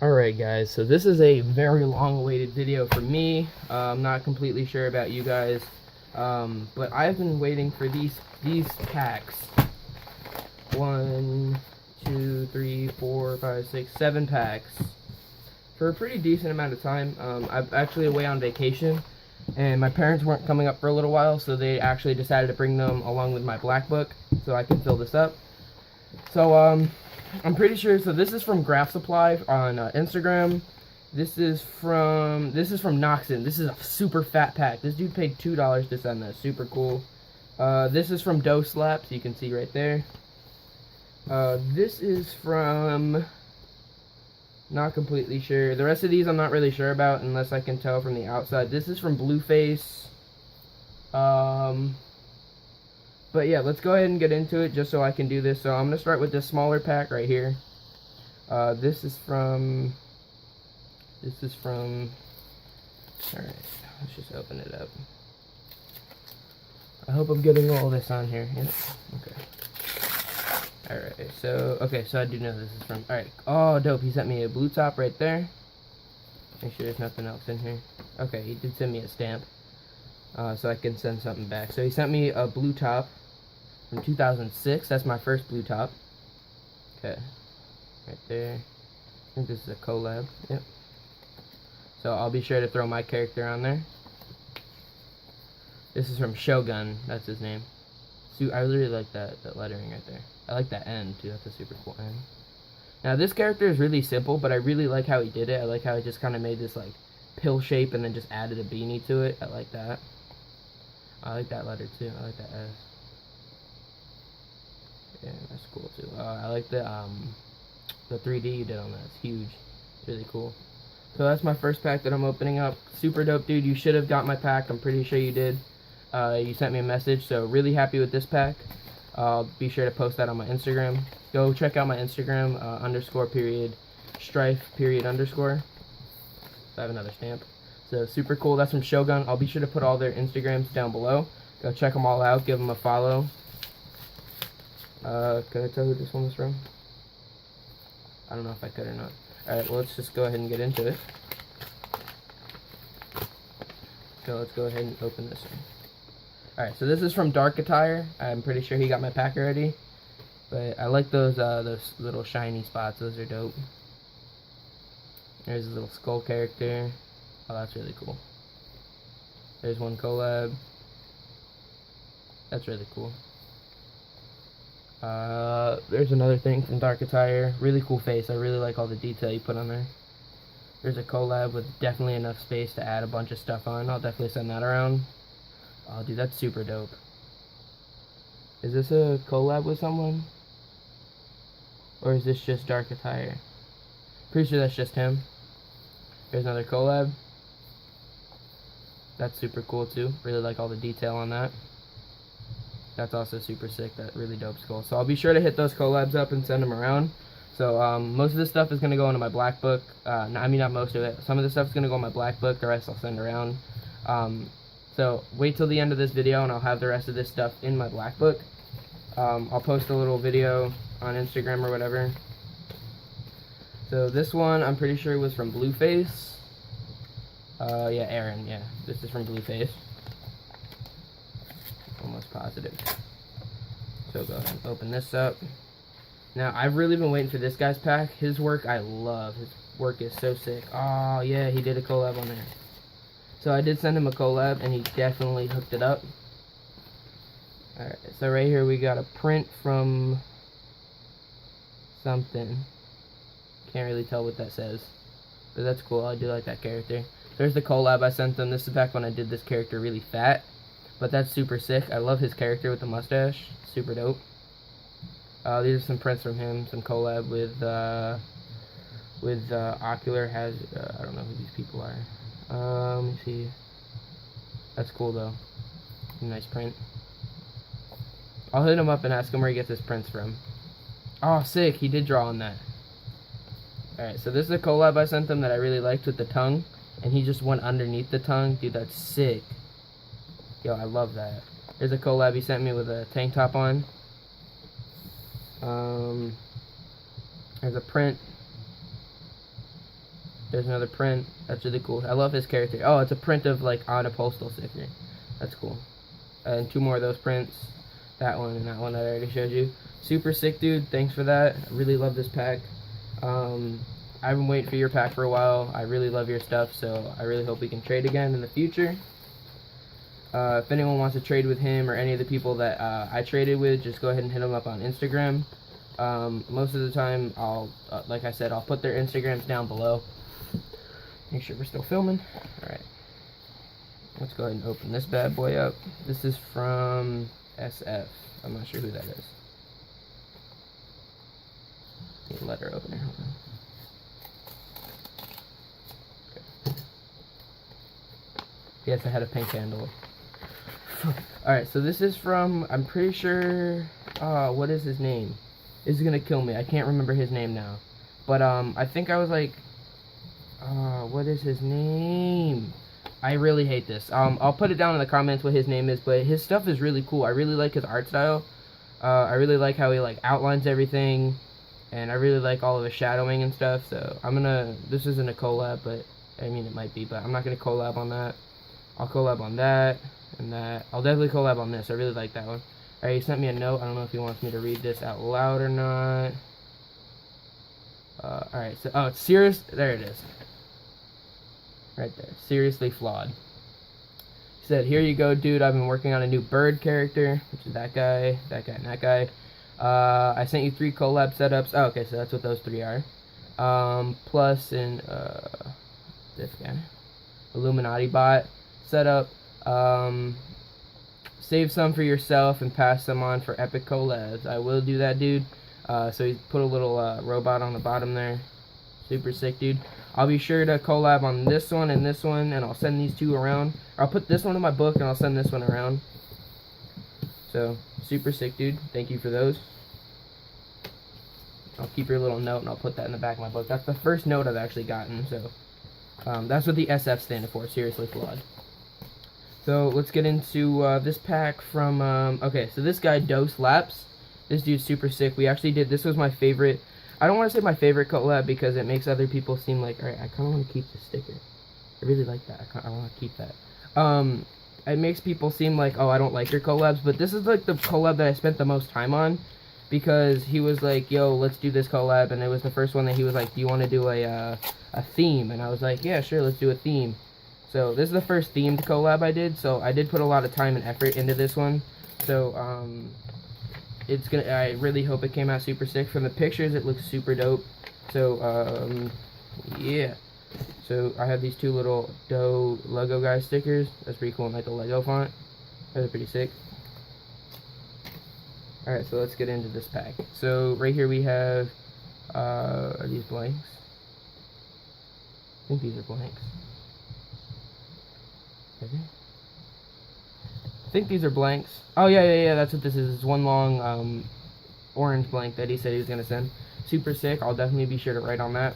Alright guys, so this is a very long-awaited video for me. I'm not completely sure about you guys, but I've been waiting for these packs. 1, 2, 3, 4, 5, 6, 7 packs for a pretty decent amount of time. I'm actually away on vacation, and my parents weren't coming up for a little while, so they actually decided to bring them along with my black book so I can fill this up. So I'm pretty sure. So this is from Graph Supply on Instagram. This is from Noxon. This is a super fat pack. This dude paid $2 to send this. Super cool. This is from Doe Slaps. You can see right there. This is from, not completely sure. The rest of these I'm not really sure about unless I can tell from the outside. This is from Blueface. But yeah, let's go ahead and get into it just so I can do this. So I'm going to start with this smaller pack right here. This is from, alright, let's just open it up. I hope I'm getting all this on here. Yeah, okay. Alright, so I do know this is from, alright. Oh, dope, he sent me a blue top right there. Make sure there's nothing else in here. Okay, he did send me a stamp. So I can send something back. So he sent me a blue top from 2006. That's my first blue top. Okay, right there. I think this is a collab. Yep. So I'll be sure to throw my character on there. This is from Shogun. That's his name. I really like that lettering right there. I like that N too. That's a super cool N. Now this character is really simple, but I really like how he did it. I like how he just kind of made this like pill shape and then just added a beanie to it. I like that. I like that letter too. I like that S. Yeah, that's cool too. I like the 3D you did on that. It's huge. It's really cool. So that's my first pack that I'm opening up. Super dope, dude. You should have got my pack. I'm pretty sure you did. You sent me a message, so really happy with this pack. I'll be sure to post that on my Instagram. Go check out my Instagram, __strife__. I have another stamp. So super cool. That's from Shogun. I'll be sure to put all their Instagrams down below. Go check them all out. Give them a follow. Could I tell who this one was from? I don't know if I could or not. Alright, well, let's just go ahead and get into it. So let's go ahead and open this one. Alright, so this is from Dark Attire. I'm pretty sure he got my pack already. But I like those little shiny spots. Those are dope. There's a little skull character. Oh, that's really cool. There's one collab. That's really cool. There's another thing from Dark Attire. Really cool face. I really like all the detail you put on there. There's a collab with definitely enough space to add a bunch of stuff on. I'll definitely send that around. Oh, dude, that's super dope. Is this a collab with someone? Or is this just Dark Attire? Pretty sure that's just him. There's another collab. That's super cool too. Really like all the detail on that. That's also super sick. That really dope skull. So I'll be sure to hit those collabs up and send them around. So most of this stuff is going to go into my black book. I mean, not most of it. Some of the stuff is going to go in my black book. The rest I'll send around. So wait till the end of this video and I'll have the rest of this stuff in my black book. I'll post a little video on Instagram or whatever. So this one I'm pretty sure was from Blueface. Yeah, Aaron, yeah. This is from Blueface. Almost positive. So go ahead and open this up. Now, I've really been waiting for this guy's pack. His work I love. His work is so sick. Oh, yeah, he did a collab on there. So I did send him a collab, and he definitely hooked it up. Alright, so right here we got a print from something. Can't really tell what that says. But that's cool. I do like that character. There's the collab I sent them. This is back when I did this character really fat. But that's super sick. I love his character with the mustache. Super dope. These are some prints from him. Some collab with Ocular has. I don't know who these people are. Let me see. That's cool though. Nice print. I'll hit him up and ask him where he gets his prints from. Oh, sick. He did draw on that. Alright, so this is a collab I sent him that I really liked with the tongue. And he just went underneath the tongue. Dude, that's sick. Yo, I love that. There's a collab he sent me with a tank top on. There's a print There's another print. That's really cool. I love his character. Oh, it's a print of like on a postal sticker. That's cool. And 2 more of those prints. That one and that one that I already showed you. Super sick, dude. Thanks for that. I really love this pack. I've been waiting for your pack for a while. I really love your stuff, so I really hope we can trade again in the future. If anyone wants to trade with him or any of the people that I traded with, just go ahead and hit them up on Instagram. Most of the time, like I said, I'll put their Instagrams down below. Make sure we're still filming. Alright. Let's go ahead and open this bad boy up. This is from SF. I'm not sure who that is. Need a letter opener. Hold on. Yes, I had a pink handle. Alright, so this is from, I'm pretty sure, what is his name? This is gonna kill me. I can't remember his name now. But, I think I was like, what is his name? I really hate this. I'll put it down in the comments what his name is, but his stuff is really cool. I really like his art style. I really like how he, like, outlines everything. And I really like all of his shadowing and stuff, so this isn't a collab, but, I mean, it might be, but I'm not gonna collab on that. I'll collab on that and that. I'll definitely collab on this. I really like that one. Alright, he sent me a note. I don't know if he wants me to read this out loud or not. Alright, so, it's serious. There it is. Right there. Seriously flawed. He said, here you go, dude. I've been working on a new bird character, which is that guy, and that guy. I sent you 3 collab setups. Oh, okay, so that's what those 3 are. Plus, this guy. Illuminati bot setup. Save some for yourself and pass some on for epic collabs. I will do that, dude. So he put a little robot on the bottom there. Super sick, dude. I'll be sure to collab on this one and this one, and I'll send these 2 around. I'll put this one in my book and I'll send this one around. So super sick, dude. Thank you for those. I'll keep your little note and I'll put that in the back of my book. That's the first note I've actually gotten, so that's what the SF stands for. Seriously flawed. So let's get into this pack from, okay, so this guy, Dose Laps. This dude's super sick. We actually did, this was my favorite. I don't want to say my favorite collab because it makes other people seem like, alright, I kind of want to keep the sticker. I really like that. I want to keep that. It makes people seem like, oh, I don't like your collabs, but this is like the collab that I spent the most time on because he was like, yo, let's do this collab, and it was the first one that he was like, do you want to do a theme? And I was like, yeah, sure, let's do a theme. So this is the first themed collab I did, so I did put a lot of time and effort into this one. So I really hope it came out super sick. From the pictures, it looks super dope. So yeah. So I have these 2 little Doe Lego guy stickers. That's pretty cool, like the Lego font. That's pretty sick. Alright, so let's get into this pack. So right here we have, are these blanks? I think these are blanks. Okay. I think these are blanks. Oh yeah, that's what this is. It's one long orange blank that he said he was gonna send. Super sick. I'll definitely be sure to write on that.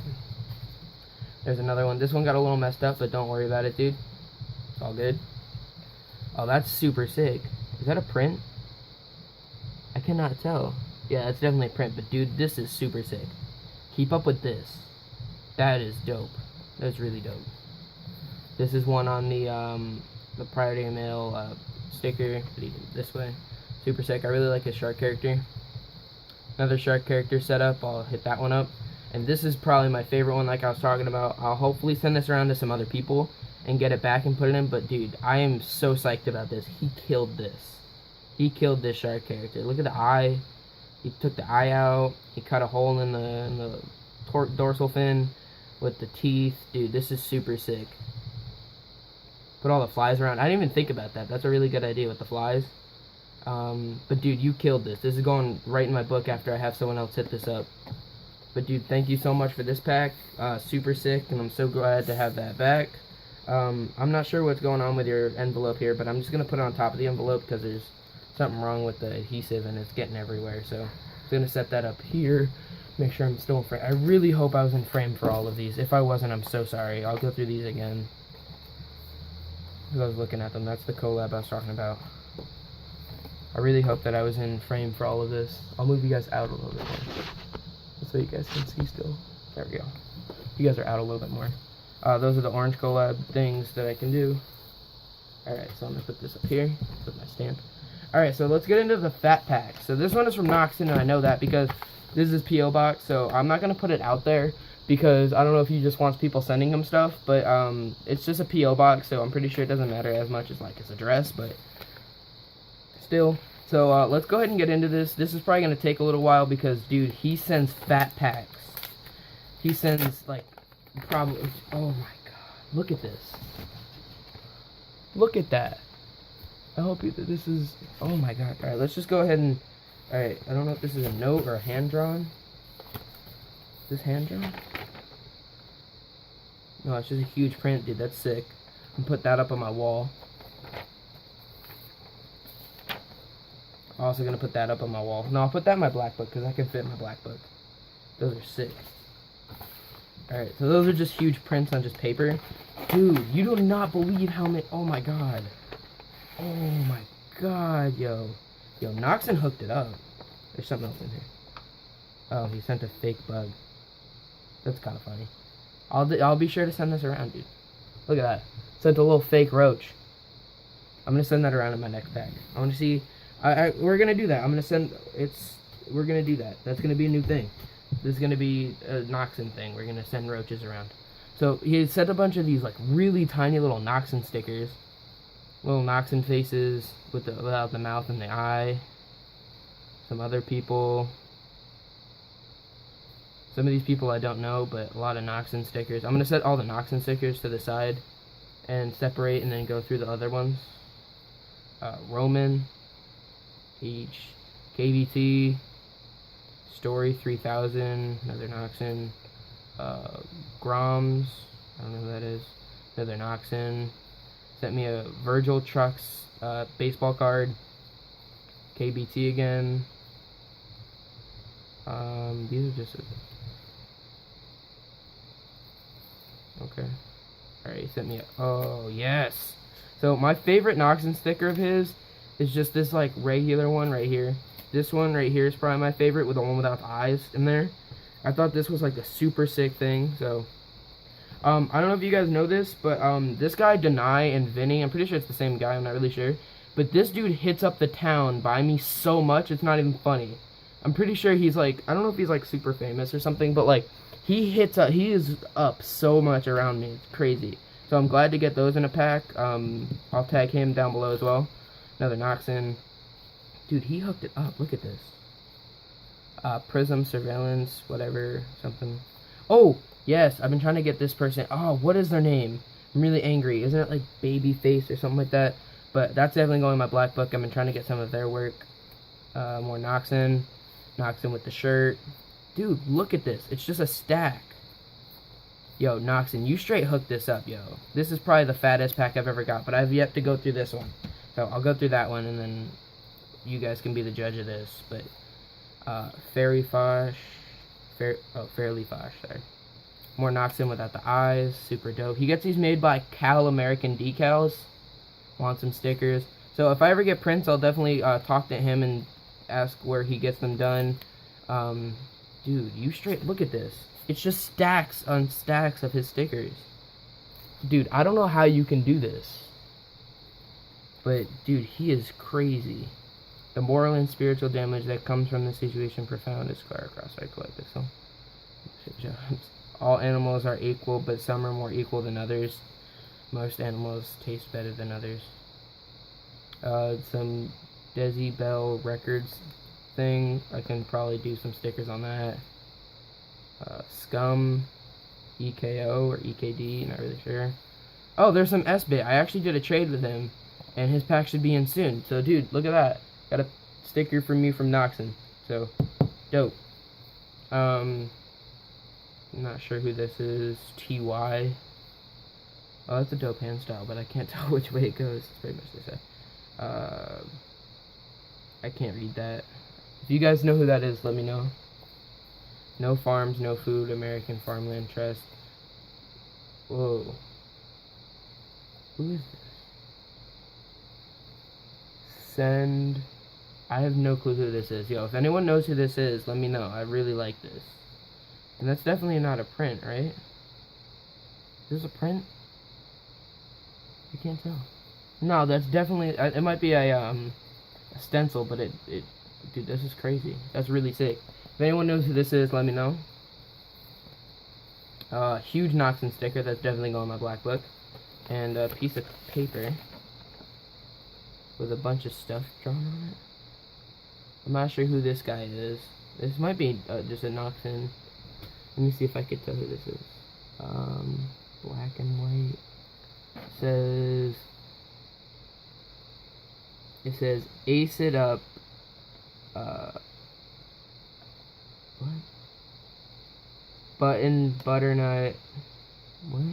There's another one. This one got a little messed up, but don't worry about it, dude. It's all good. Oh, that's super sick. Is that a print? I cannot tell. Yeah, that's definitely a print, but dude, this is super sick. Keep up with this. That is dope. That's really dope. This is one on the Priority Mail sticker that he did this way. Super sick. I really like his shark character. Another shark character setup. I'll hit that one up. And this is probably my favorite one, like I was talking about. I'll hopefully send this around to some other people and get it back and put it in. But dude, I am so psyched about this. He killed this. He killed this shark character. Look at the eye. He took the eye out. He cut a hole in the dorsal fin with the teeth. Dude, this is super sick. Put all the flies around. I didn't even think about that. That's a really good idea with the flies. But dude, you killed this. This is going right in my book after I have someone else hit this up. But dude, thank you so much for this pack. Super sick, and I'm so glad to have that back. I'm not sure what's going on with your envelope here, but I'm just going to put it on top of the envelope because there's something wrong with the adhesive and it's getting everywhere. So I'm going to set that up here. Make sure I'm still in frame. I really hope I was in frame for all of these. If I wasn't, I'm so sorry. I'll go through these again. Because I was looking at them. That's the collab I was talking about. I really hope that I was in frame for all of this. I'll move you guys out a little bit more, so you guys can see still. There we go. You guys are out a little bit more. Those are the orange collab things that I can do. Alright, so I'm going to put this up here with my stamp. Alright, so let's get into the fat pack. So this one is from Noxon, and I know that because this is P.O. Box, so I'm not going to put it out there because I don't know if he just wants people sending him stuff, but it's just a P.O. Box, so I'm pretty sure it doesn't matter as much as like his address, but still. So let's go ahead and get into this. This is probably going to take a little while because, dude, he sends fat packs. He sends, like, probably, oh my god, look at this. Look at that. I hope this is, oh my god. Alright, let's just go ahead and, alright, I don't know if this is a note or a hand-drawn. Is this hand-drawn? No, it's just a huge print, dude, that's sick. I'm put that up on my wall. I'm also gonna put that up on my wall. No, I'll put that in my black book, because I can fit in my black book. Those are sick. Alright, so those are just huge prints on just paper. Dude, you do not believe how many, oh my god. Oh my god, yo. Yo, Noxon hooked it up. There's something else in here. Oh, he sent a fake bug. That's kind of funny. I'll be sure to send this around, dude. Look at that. Sent a little fake roach. I'm gonna send that around in my next pack. I want to see. We're gonna do that. I'm gonna send. We're gonna do that. That's gonna be a new thing. This is gonna be a Noxon thing. We're gonna send roaches around. So he sent a bunch of these like really tiny little Noxon stickers, little Noxon faces without the mouth and the eye. Some other people. Some of these people I don't know, but a lot of Noxon stickers. I'm gonna set all the Noxon stickers to the side and separate, and then go through the other ones. Roman, H, KBT, Story 3000, another Noxon, Groms, I don't know who that is, another Noxon, sent me a Virgil Trucks baseball card, KBT again, these are just, okay, alright, he sent me a, oh yes, so my favorite Noxon sticker of his is just this like regular one right here. This one right here is probably my favorite, with the one without the eyes in there. I thought this was like a super sick thing. So I don't know if you guys know this, but this guy Deny and Vinny, I'm pretty sure it's the same guy, I'm not really sure, but this dude hits up the town by me so much it's not even funny. I'm pretty sure he's like, I don't know if he's like super famous or something, but like he is up so much around me. It's crazy. So I'm glad to get those in a pack. I'll tag him down below as well. Another Noxon. Dude, he hooked it up. Look at this. Prism, surveillance, whatever, something. Oh, yes, I've been trying to get this person. Oh, what is their name? I'm really angry. Isn't it like Babyface or something like that? But that's definitely going in my black book. I've been trying to get some of their work. More Noxon. Noxon with the shirt. Dude, look at this. It's just a stack. Yo, Noxon, you straight hooked this up, yo. This is probably the fattest pack I've ever got, but I've yet to go through this one. So I'll go through that one, and then you guys can be the judge of this. But Fairly Fosh, sorry. More Noxon without the eyes, super dope. He gets these made by Cal American Decals. Want some stickers. So if I ever get prints, I'll definitely talk to him and ask where he gets them done. Dude, you straight, look at this. It's just stacks on stacks of his stickers. Dude, I don't know how you can do this. But, dude, he is crazy. The moral and spiritual damage that comes from this situation profound is scar across our collective soul. All animals are equal, but some are more equal than others. Most animals taste better than others. Some Desi Bell Records thing. I can probably do some stickers on that. Scum, EKO or EKD, not really sure. Oh, there's some S-Bit. I actually did a trade with him, and his pack should be in soon. So, dude, look at that. Got a sticker from me from Noxon. So, dope. I'm not sure who this is. TY. Oh, that's a dope hand style, but I can't tell which way it goes. It's pretty much the same. I can't read that. If you guys know who that is, let me know. No farms, no food, American Farmland Trust. Whoa. Who is this? Send. I have no clue who this is. Yo, if anyone knows who this is, let me know. I really like this. And that's definitely not a print, right? Is this a print? You can't tell. No, that's definitely, it might be a stencil, but dude, this is crazy. That's really sick. If anyone knows who this is, let me know. Huge Noxon sticker, that's definitely going in my black book. And a piece of paper with a bunch of stuff drawn on it. I'm not sure who this guy is. This might be just a Noxon. Let me see if I can tell who this is. Black and white. It says Ace It Up. What? Button, butternut. What?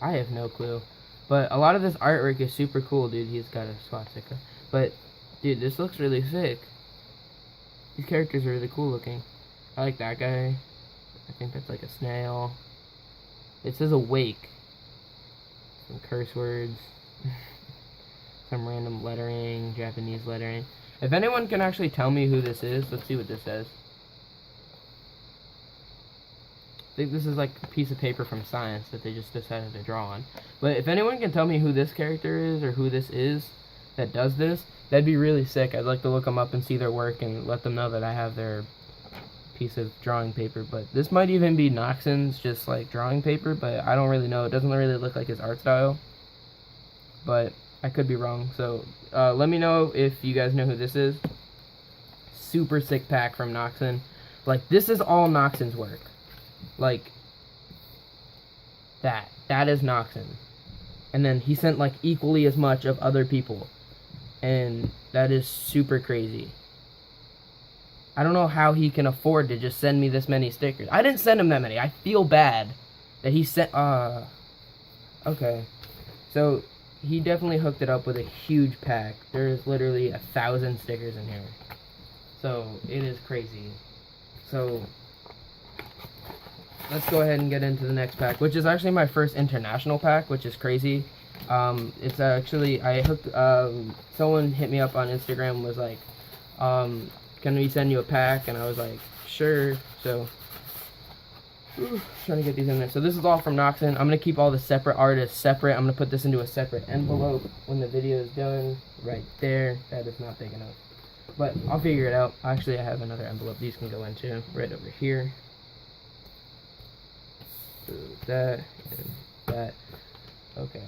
I have no clue. But a lot of this artwork is super cool, dude. He's got a swastika. But, dude, this looks really sick. These characters are really cool looking. I like that guy. I think that's like a snail. It says awake. Some curse words. Some random lettering, Japanese lettering. If anyone can actually tell me who this is, let's see what this says. I think this is like a piece of paper from science that they just decided to draw on. But if anyone can tell me who this character is or who this is that does this, that'd be really sick. I'd like to look them up and see their work and let them know that I have their piece of drawing paper. But this might even be Noxon's just like drawing paper, but I don't really know. It doesn't really look like his art style. But I could be wrong. So let me know if you guys know who this is. Super sick pack from Noxon. Like, this is all Noxon's work. Like, that is Noxon. And then he sent like equally as much of other people. And that is super crazy. I don't know how he can afford to just send me this many stickers. I didn't send him that many. I feel bad that he sent, okay. So, he definitely hooked it up with a huge pack. There's literally 1,000 stickers in here. So, it is crazy. So, let's go ahead and get into the next pack, which is actually my first international pack, which is crazy. It's actually, someone hit me up on Instagram and was like, can we send you a pack? And I was like, sure. So, trying to get these in there. So this is all from Noxon. I'm going to keep all the separate artists separate. I'm going to put this into a separate envelope when the video is done. Right there. That is not big enough. But I'll figure it out. Actually, I have another envelope these can go into right over here. So that and that. Okay.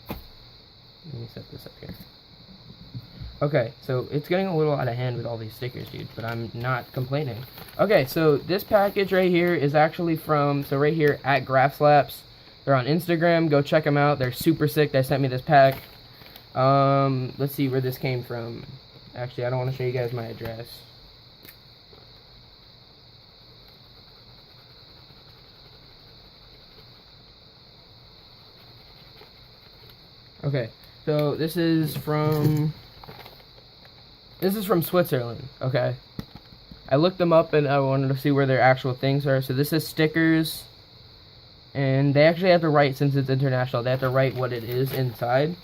Let me set this up here. Okay, so it's getting a little out of hand with all these stickers, dude, but I'm not complaining. Okay, so this package right here is actually from, so right here, at GraphSlaps. They're on Instagram. Go check them out. They're super sick. They sent me this pack. Let's see where this came from. Actually, I don't want to show you guys my address. Okay, so this is from Switzerland, okay? I looked them up and I wanted to see where their actual things are. So this is stickers, and they actually have to write, since it's international, they have to write what it is inside.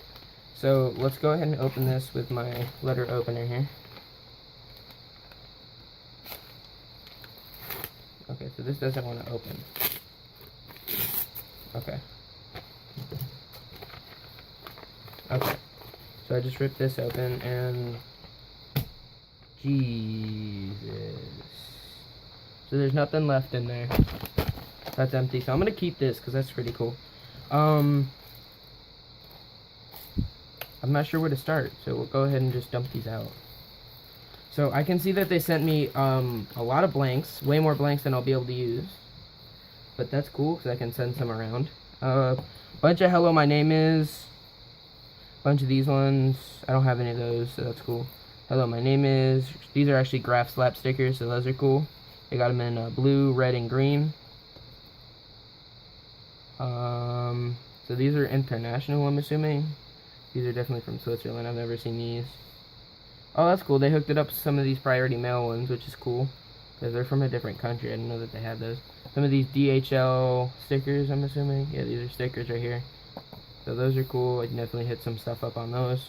So let's go ahead and open this with my letter opener here. Okay, so this doesn't want to open. Okay. Okay, so I just ripped this open and Jesus. So there's nothing left in there. That's empty. So I'm gonna keep this because that's pretty cool. I'm not sure where to start, so we'll go ahead and just dump these out. So I can see that they sent me a lot of blanks, way more blanks than I'll be able to use. But that's cool because I can send some around. Bunch of hello, my name is. Bunch of these ones. I don't have any of those, so that's cool. Hello, my name is. These are actually GraphSlap stickers, so those are cool. They got them in blue, red, and green. So these are international, I'm assuming. These are definitely from Switzerland. I've never seen these. Oh, that's cool. They hooked it up to some of these priority mail ones, which is cool. Because they're from a different country. I didn't know that they had those. Some of these DHL stickers, I'm assuming. Yeah, these are stickers right here. So those are cool. I can definitely hit some stuff up on those.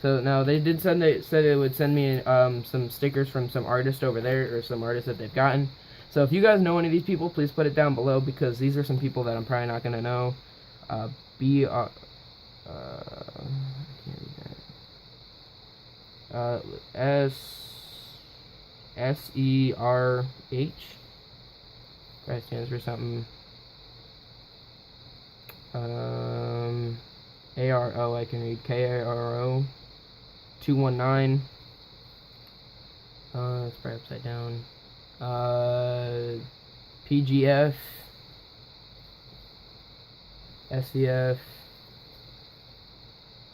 So now they did said it would send me some stickers from some artist over there, or some artists that they've gotten. So if you guys know any of these people, please put it down below, because these are some people that I'm probably not gonna know. I can't read that. SERH. Probably stands for something. ARO, I can read. KARO 219. That's probably upside down. PGF, SVF.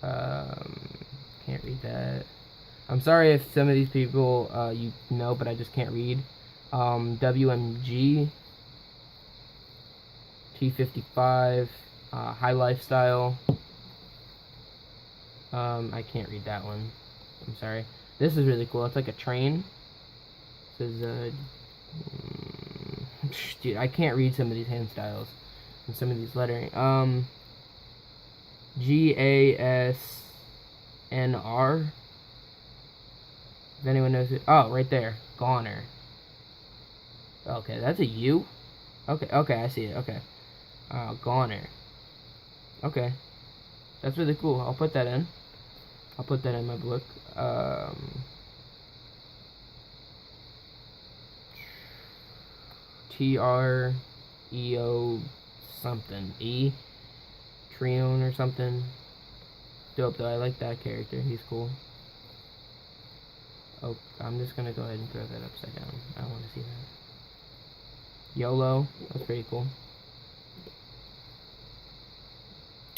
Can't read that. I'm sorry if some of these people you know, but I just can't read. WMG, T55, High Lifestyle. I can't read that one. I'm sorry. This is really cool. It's like a train. It says, dude, I can't read some of these hand styles and some of these lettering. GASNR. If anyone knows it. Oh, right there. Goner. Okay, that's a U? Okay, I see it. Okay. Goner. Okay. That's really cool. I'll put that in. I'll put that in my book. TREO something. Treon or something. Dope though. I like that character. He's cool. Oh, I'm just gonna go ahead and throw that upside down. I don't want to see that. YOLO. That's pretty cool.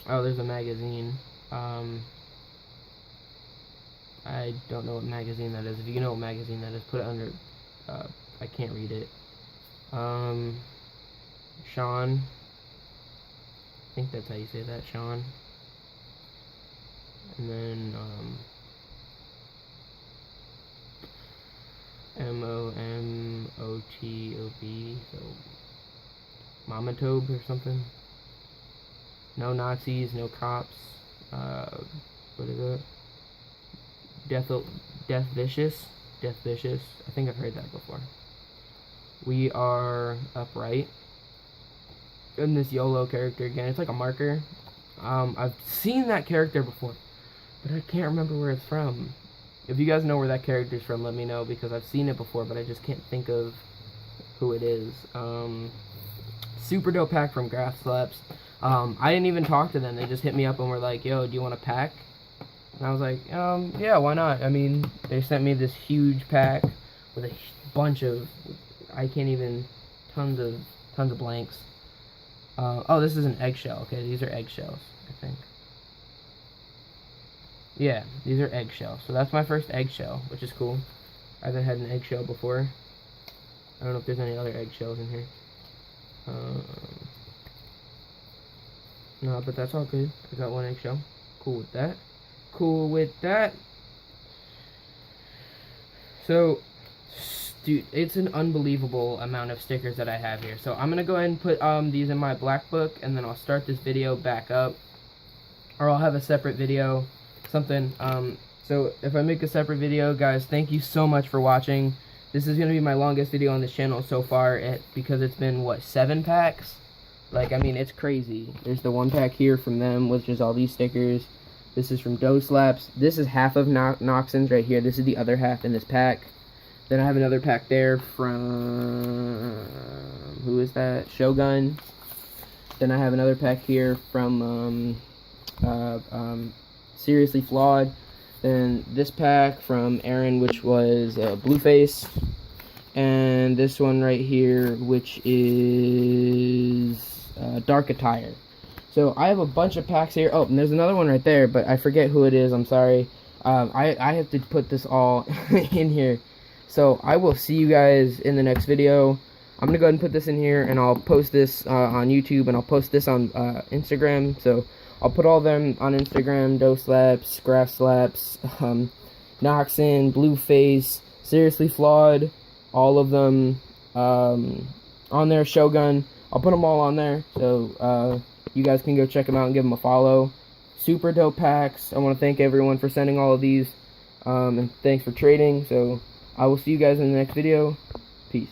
Oh, there's a magazine. I don't know what magazine that is. If you know what magazine that is, put it under. I can't read it. Sean. I think that's how you say that, Sean. And then, MOMOTOB, so Mamatobe or something. No Nazis, no cops. What is it? Death Vicious. I think I've heard that before. We are upright. And this YOLO character again. It's like a marker. I've seen that character before, but I can't remember where it's from. If you guys know where that character's from, let me know, because I've seen it before, but I just can't think of who it is. Super dope pack from Graph Slaps. I didn't even talk to them. They just hit me up and were like, yo, do you want a pack? And I was like, yeah, why not? I mean, they sent me this huge pack with a bunch of, I can't even, tons of blanks. Oh, this is an eggshell. Okay, these are eggshells, I think. Yeah, these are eggshells. So that's my first eggshell, which is cool. I haven't had an eggshell before. I don't know if there's any other eggshells in here. No, but that's all good. I got one eggshell. Cool with that. So, dude, it's an unbelievable amount of stickers that I have here. So I'm gonna go ahead and put these in my black book, and then I'll start this video back up, or I'll have a separate video, something. So if I make a separate video, guys, thank you so much for watching. This is gonna be my longest video on this channel so far, because it's been what, 7 packs? Like, I mean, it's crazy. There's the 1 pack here from them, which is all these stickers. This is from Doe Slaps. This is half of Noxon's right here. This is the other half in this pack. Then I have another pack there from, who is that? Shogun. Then I have another pack here from Seriously Flawed. Then this pack from Aaron, which was Blueface. And this one right here, which is Dark Attire. So I have a bunch of packs here. Oh, and there's another one right there, but I forget who it is. I'm sorry. I have to put this all in here. So I will see you guys in the next video. I'm gonna go ahead and put this in here, and I'll post this on YouTube, and I'll post this on Instagram. So I'll put all of them on Instagram: Doe Slaps, Graph Slaps, Noxon, Blueface, Seriously Flawed, all of them on there. Shogun. I'll put them all on there, so you guys can go check them out and give them a follow. Super dope packs. I want to thank everyone for sending all of these, and thanks for trading. So I will see you guys in the next video. Peace.